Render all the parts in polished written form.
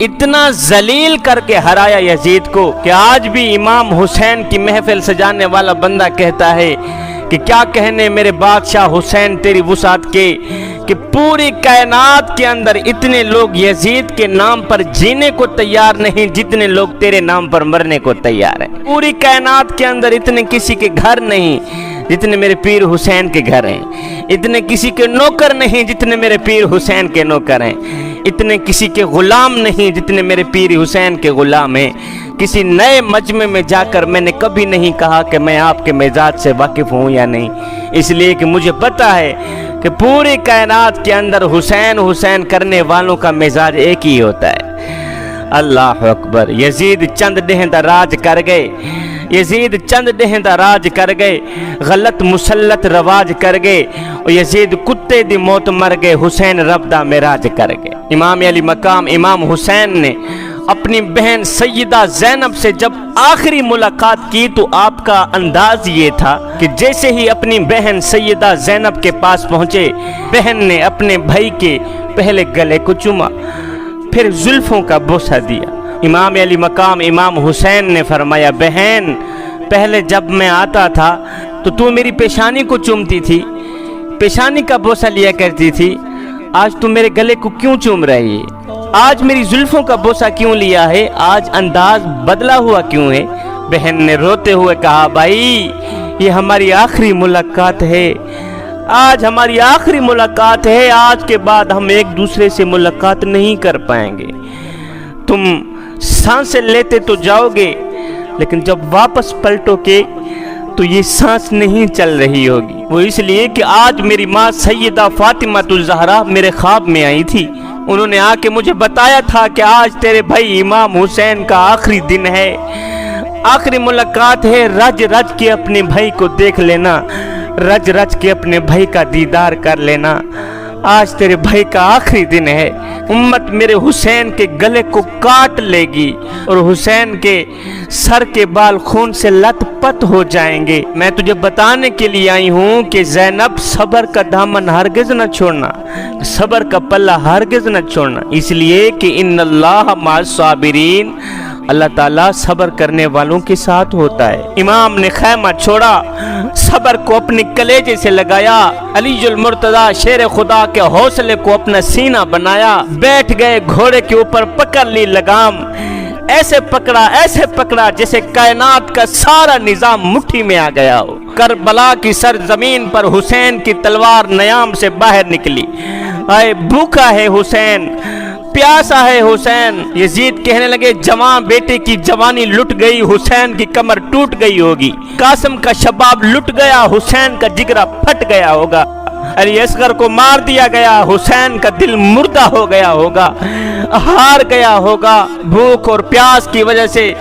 اتنا ذلیل کر کے ہرایا یزید کو کہ آج بھی امام حسین کی محفل سجانے والا بندہ کہتا ہے کہ کیا کہنے میرے بادشاہ حسین تیری وسعت کے، کہ پوری کائنات کے اندر اتنے لوگ یزید کے نام پر جینے کو تیار نہیں جتنے لوگ تیرے نام پر مرنے کو تیار ہیں۔ پوری کائنات کے اندر اتنے کسی کے گھر نہیں جتنے میرے پیر حسین کے گھر ہیں، اتنے کسی کے نوکر نہیں جتنے میرے پیر حسین کے نوکر ہیں، اتنے کسی کے غلام نہیں جتنے میرے پیر حسین کے غلام ہیں۔ کسی نئے مجمع میں جا کر میں نے کبھی نہیں کہا کہ میں آپ کے مزاج سے واقف ہوں یا نہیں، اس لیے کہ مجھے پتا ہے کہ پوری کائنات کے اندر حسین حسین کرنے والوں کا مزاج ایک ہی ہوتا ہے۔ اللہ اکبر۔ یزید چند ڈہندہ راج کر گئے، یزید چند ڈہندہ راج کر گئے، غلط مسلط رواج کر گئے، اور یزید کتے دی موت مر گئے، حسین رب دا معراج کر گئے۔ امام علی مقام امام حسین نے اپنی بہن سیدہ زینب سے جب آخری ملاقات کی تو آپ کا انداز یہ تھا کہ جیسے ہی اپنی بہن سیدہ زینب کے پاس پہنچے، بہن نے اپنے بھائی کے پہلے گلے کو چوما، پھر زلفوں کا بوسہ دیا۔ امام علی مقام امام حسین نے فرمایا، بہن پہلے جب میں آتا تھا تو تو میری پیشانی کو چومتی تھی، پیشانی کا بوسہ لیا کرتی تھی، آج تو میرے گلے کو کیوں چوم رہی ہے؟ آج میری زلفوں کا بوسہ کیوں لیا ہے؟ آج انداز بدلا ہوا کیوں ہے؟ بہن نے روتے ہوئے کہا، بھائی یہ ہماری آخری ملاقات ہے، آج ہماری آخری ملاقات ہے، آج کے بعد ہم ایک دوسرے سے ملاقات نہیں کر پائیں گے۔ تم سانسیں لیتے تو جاؤ گے لیکن جب واپس پلٹو کے تو یہ سانس نہیں چل رہی ہوگی۔ وہ اس لیے کہ آج میری ماں سیدہ فاطمہ الزہرا میرے خواب میں آئی تھی، انہوں نے آ کے مجھے بتایا تھا کہ آج تیرے بھائی امام حسین کا آخری دن ہے، آخری ملاقات ہے، رج رج کے اپنے بھائی کو دیکھ لینا، رج رج کے اپنے بھائی کا دیدار کر لینا، آج تیرے بھائی کا آخری دن ہے، امت میرے حسین کے گلے کو کاٹ لے گی اور حسین کے سر کے بال خون سے لت پت ہو جائیں گے۔ میں تجھے بتانے کے لیے آئی ہوں کہ زینب صبر کا دامن ہرگز نہ چھوڑنا، صبر کا پلہ ہرگز نہ چھوڑنا، اس لیے کہ ان اللہ مع الصابرین، اللہ تعالیٰ صبر کرنے والوں کے ساتھ ہوتا ہے۔ امام نے خیمہ چھوڑا، صبر کو اپنے کلیجے سے لگایا، علی المرتضیٰ شیر خدا کے حوصلے کو اپنا سینہ بنایا، بیٹھ گئے گھوڑے کے اوپر، پکڑ لی لگام، ایسے پکڑا جیسے کائنات کا سارا نظام مٹھی میں آ گیا ہو۔ کربلا کی سرزمین پر حسین کی تلوار نیام سے باہر نکلی، آئے بھوکا ہے حسین، پیاسا ہے حسین۔ یزید کہنے لگے، جوان بیٹے کی جوانی لٹ گئی، حسین کی کمر ٹوٹ گئی ہوگی، قاسم کا شباب لٹ گیا، حسین کا جگرہ پھٹ گیا ہوگا، علی اصغر کو مار دیا گیا، حسین کا دل مردہ ہو گیا ہوگا، ہار گیا ہوگا، بھوک اور پیاس کی وجہ سے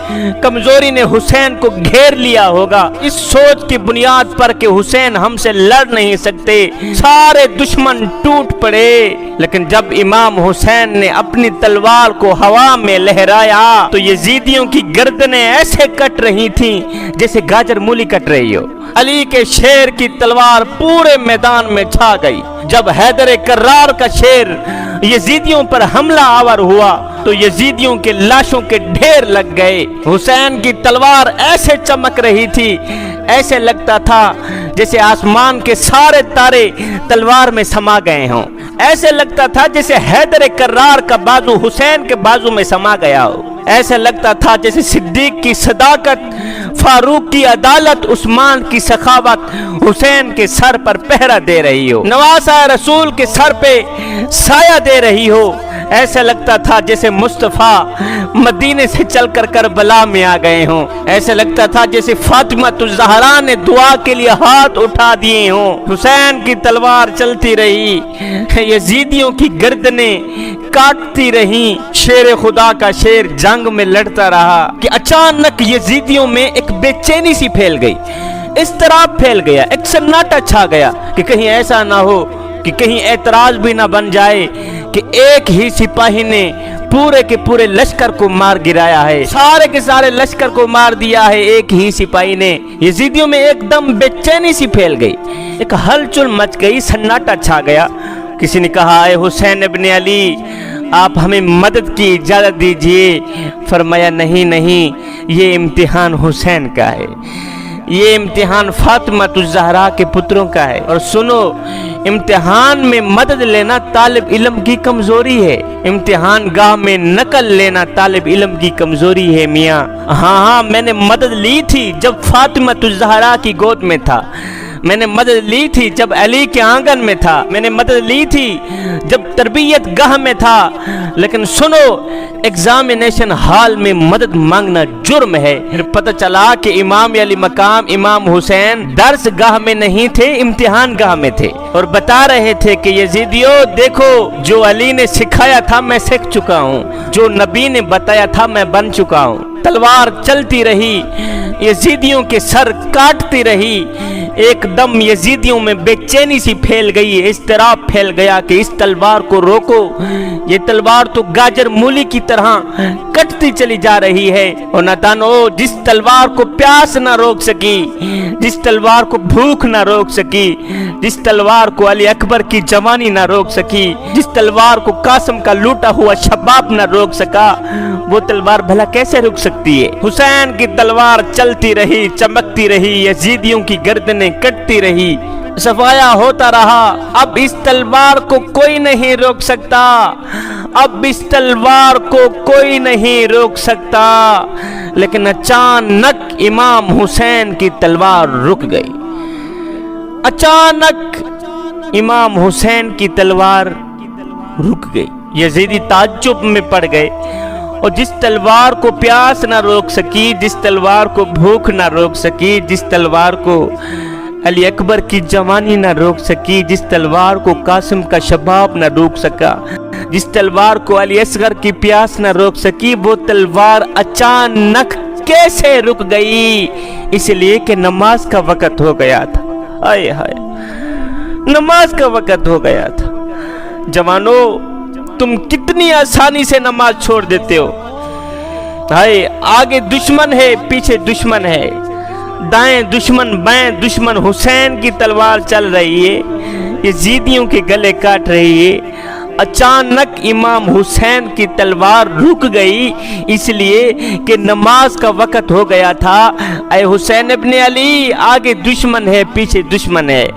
کمزوری نے حسین کو گھیر لیا ہوگا۔ اس سوچ کی بنیاد پر کہ حسین ہم سے لڑ نہیں سکتے، سارے دشمن ٹوٹ پڑے، لیکن جب امام حسین نے اپنی تلوار کو ہوا میں لہرایا تو یزیدیوں کی گردنیں ایسے کٹ رہی تھیں جیسے گاجر مولی کٹ رہی ہو۔ علی کے شیر کی تلوار پورے میدان میں چھا گئی۔ جب حیدر کرار کا شیر یزیدیوں پر حملہ آور ہوا تو یزیدیوں کے لاشوں کے ڈھیر لگ گئے۔ حسین کی تلوار ایسے چمک رہی تھی، ایسے لگتا تھا جیسے آسمان کے سارے تارے تلوار میں سما گئے ہوں، ایسے لگتا تھا جیسے حیدر کرار کا بازو حسین کے بازو میں سما گیا ہو، ایسے لگتا تھا جیسے صدیق کی صداقت، فاروق کی عدالت، عثمان کی سخاوت حسین کے سر پر پہرا دے رہی ہو، نواسہ رسول کے سر پہ سایہ دے رہی ہو، ایسے لگتا تھا جیسے مصطفیٰ مدینے سے چل کر کربلا میں آ گئے ہوں، ایسے لگتا تھا جیسے فاطمہ الزہرا نے دعا کے لیے ہاتھ اٹھا دیے ہوں۔ حسین کی تلوار چلتی رہی، یزیدیوں کی گردنیں کاٹتی رہی، شیر خدا کا شیر جنگ میں لڑتا رہا کہ اچانک یزیدیوں میں ایک بے چینی سی پھیل گئی، اضطراب پھیل گیا، ایک سناٹا چھا گیا کہ کہیں ایسا نہ ہو کہ کہیں اعتراض بھی نہ بن جائے کہ ایک ہی سپاہی نے پورے کے پورے لشکر کو مار گرایا ہے، سارے کے سارے لشکر کو مار دیا ہے ایک ہی سپاہی نے۔ یزیدیوں میں ایک دم بے چینی سی پھیل گئی، ایک ہلچل مچ گئی، سناٹا چھا گیا۔ کسی نے کہا، اے حسین ابن علی، آپ ہمیں مدد کی اجازت دیجئے۔ فرمایا نہیں نہیں، یہ امتحان حسین کا ہے، یہ امتحان فاطمہ الزہرا کے پتروں کا ہے۔ اور سنو، امتحان میں مدد لینا طالب علم کی کمزوری ہے، امتحان گاہ میں نقل لینا طالب علم کی کمزوری ہے میاں۔ ہاں میں نے مدد لی تھی جب فاطمہ الزہرا کی گود میں تھا، میں نے مدد لی تھی جب علی کے آنگن میں تھا، میں نے مدد لی تھی جب تربیت گاہ میں تھا، لیکن سنو، ایگزامینیشن ہال میں مدد مانگنا جرم ہے۔ پھر پتہ چلا کہ امام علی مقام امام حسین درس گاہ میں نہیں تھے، امتحان گاہ میں تھے، اور بتا رہے تھے کہ یزیدیو دیکھو، جو علی نے سکھایا تھا میں سیکھ چکا ہوں، جو نبی نے بتایا تھا میں بن چکا ہوں۔ تلوار چلتی رہی، یزیدیوں کے سر کاٹتی رہی، ایک دم یزیدیوں میں بے چینی سی پھیل گئی، اضطراب پھیل گیا کہ اس تلوار کو روکو، یہ تلوار تو گاجر مولی کی طرح کٹتی چلی جا رہی ہے۔ اور ناتانو، جس تلوار کو پیاس نہ روک سکی، جس تلوار کو بھوک نہ روک سکی، جس تلوار کو علی اکبر کی جوانی نہ روک سکی، جس تلوار کو قاسم کا لوٹا ہوا شباب نہ روک سکا، وہ تلوار بھلا کیسے رک سکتی ہے؟ حسین کی تلوار چلتی رہی، چمکتی رہی، یزیدیوں کی گردنیں کٹتی رہی، صفایا ہوتا رہا۔ اب اس تلوار کو کوئی نہیں روک سکتا، اب اس تلوار کو کوئی نہیں روک سکتا۔ لیکن اچانک امام حسین کی تلوار رک گئی، اچانک امام حسین کی تلوار رک گئی۔ یزیدی تعجب میں پڑ گئے، اور جس تلوار کو پیاس نہ روک سکی، جس تلوار کو بھوک نہ روک سکی، جس تلوار کو علی اکبر کی جوانی نہ روک سکی، جس تلوار کو قاسم کا شباب نہ روک سکا، جس تلوار کو علی اصغر کی پیاس نہ روک سکی، وہ تلوار اچانک کیسے رک گئی؟ اس لیے کہ نماز کا وقت ہو گیا تھا۔ آئے ہائے، نماز کا وقت ہو گیا تھا۔ جوانو، تم کتنی آسانی سے نماز چھوڑ دیتے ہو۔ ہائے، آگے دشمن ہے، پیچھے دشمن ہے، دائیں دشمن بائیں دشمن، حسین کی تلوار چل رہی ہے، یزیدیوں کے گلے کاٹ رہی ہے۔ اچانک امام حسین کی تلوار رک گئی، اس لیے کہ نماز کا وقت ہو گیا تھا۔ اے حسین ابن علی، آگے دشمن ہے، پیچھے دشمن ہے،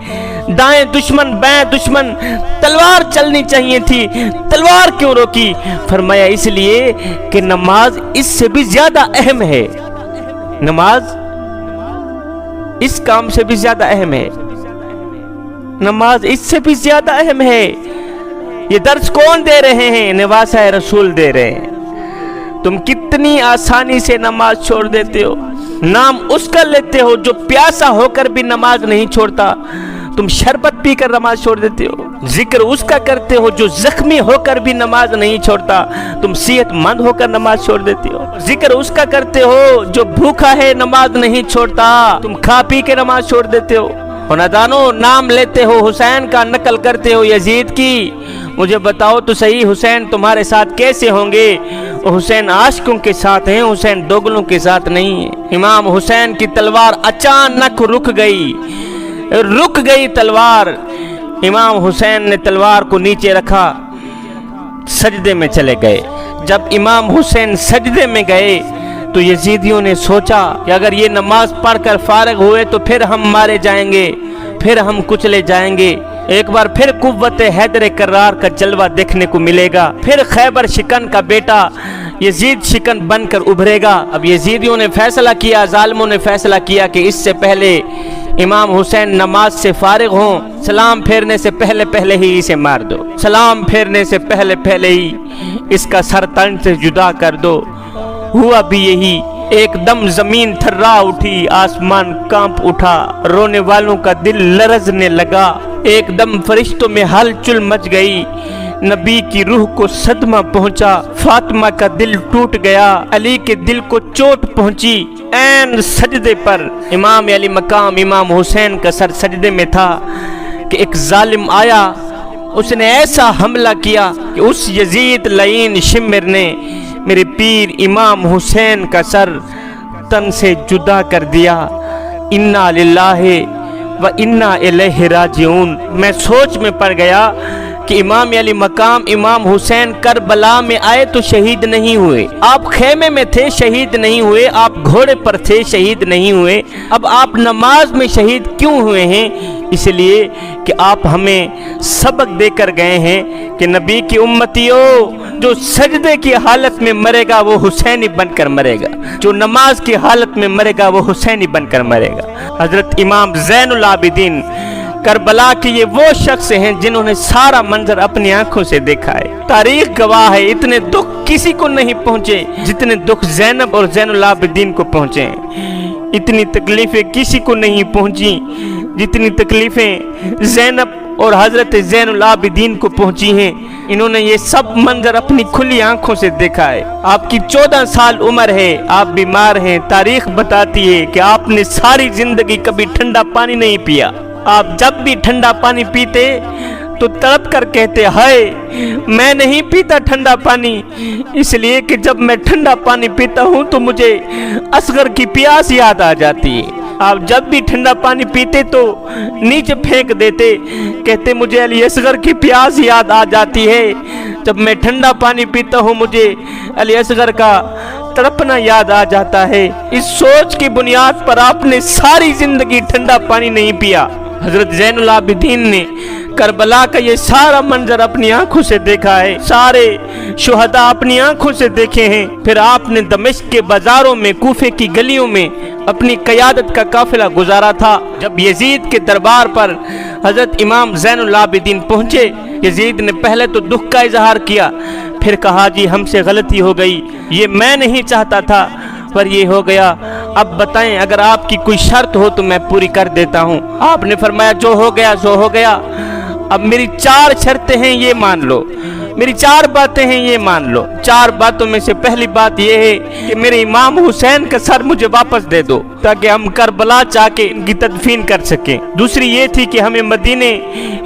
دائیں دشمن بائیں دشمن، تلوار چلنی چاہیے تھی، تلوار کیوں روکی؟ فرمایا اس لیے کہ نماز اس سے بھی زیادہ اہم ہے، نماز اس کام سے بھی زیادہ اہم ہے، نماز اس سے بھی زیادہ اہم ہے۔ یہ درس کون دے رہے ہیں؟ نواسہ رسول دے رہے ہیں۔ تم کتنی آسانی سے نماز چھوڑ دیتے ہو۔ نام اس کا لیتے ہو جو پیاسا ہو کر بھی نماز نہیں چھوڑتا، تم شربت پی کر نماز چھوڑ دیتے ہو۔ ذکر اس کا کرتے ہو جو زخمی ہو کر بھی نماز نہیں چھوڑتا، تم صحت مند ہو کر نماز چھوڑ دیتے ہو۔ ذکر اس کا کرتے ہو جو بھوکا ہے نماز نہیں چھوڑتا، تم کھا پی کے نماز چھوڑ دیتے ہو۔ اور نادانو، نام لیتے ہو حسین کا، نقل کرتے ہو یزید کی۔ مجھے بتاؤ تو صحیح، حسین تمہارے ساتھ کیسے ہوں گے؟ حسین عاشقوں کے ساتھ ہیں، حسین دوگلوں کے ساتھ نہیں ہے۔ امام حسین کی تلوار اچانک رک گئی تلوار۔ امام حسین نے تلوار کو نیچے رکھا، سجدے میں چلے گئے۔ جب امام حسین سجدے میں گئے تو یزیدیوں نے سوچا کہ اگر یہ نماز پڑھ کر فارغ ہوئے تو پھر ہم مارے جائیں گے، پھر ہم کچلے جائیں گے، ایک بار پھر قوت حیدر کرار کا جلوہ دیکھنے کو ملے گا، پھر خیبر شکن کا بیٹا یزید شکن بن کر ابھرے گا۔ اب یزیدیوں نے فیصلہ کیا، ظالموں نے فیصلہ کیا کہ اس سے پہلے امام حسین نماز سے فارغ ہوں، سلام پھیرنے سے پہلے ہی اسے مار دو، سلام پھیرنے سے پہلے ہی اس کا سر تن سے جدا کر دو۔ ہوا بھی یہی، ایک دم زمین تھرا اٹھی، آسمان کانپ اٹھا، رونے والوں کا دل لرزنے لگا، ایک دم فرشتوں میں ہلچل مچ گئی، نبی کی روح کو صدمہ پہنچا، فاطمہ کا دل ٹوٹ گیا، علی کے دل کو چوٹ پہنچی۔ عین سجدے پر امام علی مقام امام حسین کا سر سجدے میں تھا کہ ایک ظالم آیا، اس نے ایسا حملہ کیا کہ اس یزید لعین شمر نے میرے پیر امام حسین کا سر تن سے جدا کر دیا۔ انا للہ و انا الیہ راجعون۔ میں سوچ میں پڑ گیا کہ امام علی مقام امام حسین کربلا میں آئے تو شہید نہیں ہوئے، آپ خیمے میں تھے شہید نہیں ہوئے، آپ گھوڑے پر تھے شہید نہیں ہوئے، اب آپ نماز میں شہید کیوں ہوئے ہیں؟ اس لیے کہ آپ ہمیں سبق دے کر گئے ہیں کہ نبی کی امتیوں، جو سجدے کی حالت میں مرے گا وہ حسینی بن کر مرے گا، جو نماز کی حالت میں مرے گا وہ حسینی بن کر مرے گا۔ حضرت امام زین العابدین کربلا کے یہ وہ شخص ہیں جنہوں نے سارا منظر اپنی آنکھوں سے دیکھا ہے۔ تاریخ گواہ ہے، اتنے دکھ کسی کو نہیں پہنچے جتنے دکھ زینب اور زین العابدین کو پہنچے ہیں، اتنی تکلیفیں کسی کو نہیں پہنچی جتنی تکلیفیں زینب اور حضرت زین العابدین کو پہنچی ہیں۔ انہوں نے یہ سب منظر اپنی کھلی آنکھوں سے دیکھا ہے۔ آپ کی 14 سال عمر ہے، آپ بیمار ہیں، تاریخ بتاتی ہے کہ آپ نے ساری زندگی کبھی ٹھنڈا پانی نہیں پیا۔ آپ جب بھی ٹھنڈا پانی پیتے تو تڑپ کر کہتے ہائے میں نہیں پیتا ٹھنڈا پانی، اس لیے کہ جب میں ٹھنڈا پانی پیتا ہوں تو مجھے اصغر کی پیاس یاد آ جاتی ہے۔ آپ جب بھی ٹھنڈا پانی پیتے تو نیچے پھینک دیتے، کہتے مجھے علی اصغر کی پیاس یاد آ جاتی ہے، جب میں ٹھنڈا پانی پیتا ہوں مجھے علی اصغر کا تڑپنا یاد آ جاتا ہے۔ اس سوچ کی بنیاد پر آپ نے ساری زندگی ٹھنڈا پانی نہیں پیا۔ حضرت زین العابدین نے کربلا کا یہ سارا منظر اپنی آنکھوں سے دیکھا ہے، سارے شہداء اپنی آنکھوں سے دیکھے ہیں۔ پھر آپ نے دمشق کے بازاروں میں، کوفے کی گلیوں میں اپنی قیادت کا قافلہ گزارا تھا۔ جب یزید کے دربار پر حضرت امام زین العابدین پہنچے، یزید نے پہلے تو دکھ کا اظہار کیا، پھر کہا جی ہم سے غلطی ہو گئی، یہ میں نہیں چاہتا تھا پر یہ ہو گیا، اب بتائیں اگر آپ کی کوئی شرط ہو تو میں پوری کر دیتا ہوں۔ آپ نے فرمایا جو ہو گیا سو ہو گیا، اب میری 4 شرطیں ہیں یہ مان لو، میری 4 باتیں ہیں یہ مان لو۔ 4 باتوں میں سے پہلی بات یہ ہے کہ میرے امام حسین کا سر مجھے واپس دے دو تاکہ ہم کربلا جا کے ان کی تدفین کر سکیں۔ دوسری یہ تھی کہ ہمیں مدینے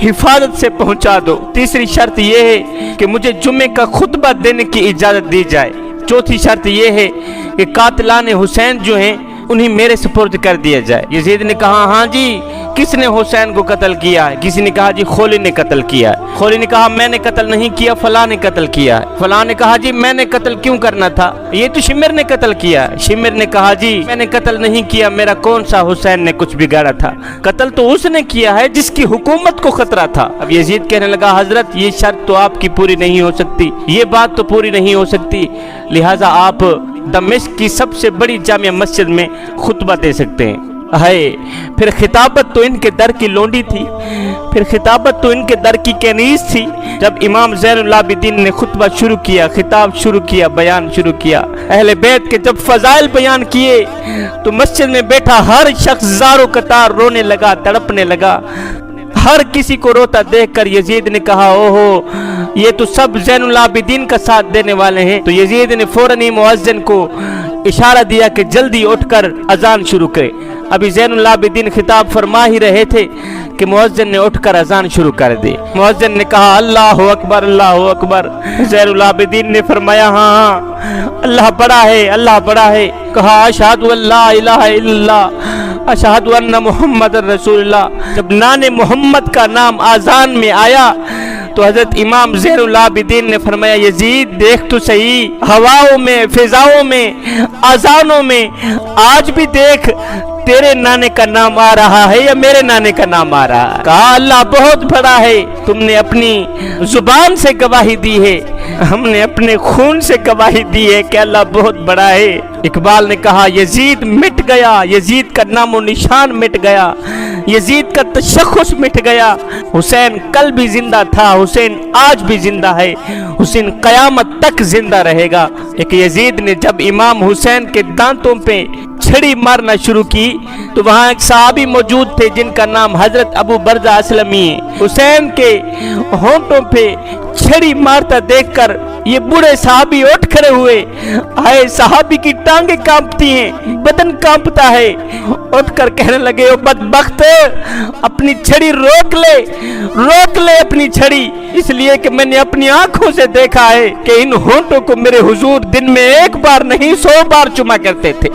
حفاظت سے پہنچا دو۔ تیسری شرط یہ ہے کہ مجھے جمعے کا خطبہ دینے کی اجازت دی جائے۔ چوتھی شرط یہ ہے کہ قاتلان حسین جو ہیں انہیں میرے سپرد کر دیا جائے۔ یزید نے کہا ہاں جی کس نے حسین کو قتل کیا ہے؟ کسی نے کہا جی خولی نے قتل کیا ہے۔ خولی نے کہا میں نے قتل نہیں کیا، فلاں نے قتل کیا ہے۔ فلاں نے کہا جی میں نے قتل کیوں کرنا تھا، یہ تو شمر نے قتل کیا ہے۔ شمر نے کہا جی میں نے قتل نہیں کیا، میرا کون سا حسین نے کچھ بگاڑا تھا، قتل تو اس نے کیا ہے جس کی حکومت کو خطرہ تھا۔ اب یزید کہنے لگا حضرت یہ شرط تو آپ کی پوری نہیں ہو سکتی، یہ بات تو پوری نہیں ہو سکتی، لہٰذا آپ دمشق کی سب سے بڑی جامع مسجد میں خطبہ دے سکتے ہیں۔ پھر خطابت تو ان کے در کی لونڈی تھی، پھر خطابت تو ان کے در کی کنیز تھی۔ جب امام زین العابدین نے خطبہ شروع کیا، خطاب شروع کیا، بیان شروع کیا، اہل بیت کے جب فضائل بیان کیے تو مسجد میں بیٹھا ہر شخص زار و قطار رونے لگا، تڑپنے لگا۔ ہر کسی کو روتا دیکھ کر یزید نے کہا اوہو یہ تو سب زین العابدین کا ساتھ دینے والے ہیں۔ تو یزید نے فوراً ہی مؤذن کو اشارہ دیا کہ جلدی اٹھ کر اذان شروع کرے۔ ابھی زین العابدین خطاب فرما ہی رہے تھے کہ مؤذن نے اٹھ کر اذان شروع کر دی۔ مؤذن نے کہا اللہ اکبر اللہ اکبر۔ زین العابدین نے فرمایا ہاں اللہ بڑا ہے، اللہ بڑا ہے۔ کہا اشہد ان لا الہ الا اللہ اشہد ان محمد رسول اللہ۔ جب نام محمد کا نام اذان میں آیا تو حضرت امام زین العابدین نے فرمایا یزید دیکھ تو صحیح، ہواؤں میں، فضاؤں میں، اذانوں میں آج بھی دیکھ تیرے نانے کا نام آ رہا ہے یا میرے نانے کا نام آ رہا ہے؟ کہا اللہ بہت بڑا ہے، تم نے اپنی زبان سے گواہی دی ہے، ہم نے اپنے خون سے گواہی دی ہے کہ اللہ بہت بڑا ہے۔ اقبال نے کہا یزید مٹ گیا، یزید کا نام و نشان مٹ گیا، یزید کا تشخص مٹ گیا۔ حسین کل بھی زندہ تھا، حسین آج بھی زندہ ہے، حسین قیامت تک زندہ رہے گا۔ ایک یزید نے جب امام حسین کے دانتوں پہ چھڑی مارنا شروع کی تو وہاں ایک صحابی موجود تھے جن کا نام حضرت ابو برزہ اسلمی ہے۔ حسین کے ہونٹوں پہ چھڑی مارتا دیکھ کر یہ بوڑھے صحابی اٹھ کھڑے ہوئے۔ آئے صحابی کی ٹانگیں کانپتی ہیں، بدن کانپتا ہے، اٹھ کر کہنے لگے او بدبخت اپنی چھڑی روک لے اپنی چھڑی، اس لیے کہ میں نے اپنی آنکھوں سے دیکھا ہے کہ ان ہونٹوں کو میرے حضور دن میں 1 بار نہیں 100 بار چوما کرتے تھے۔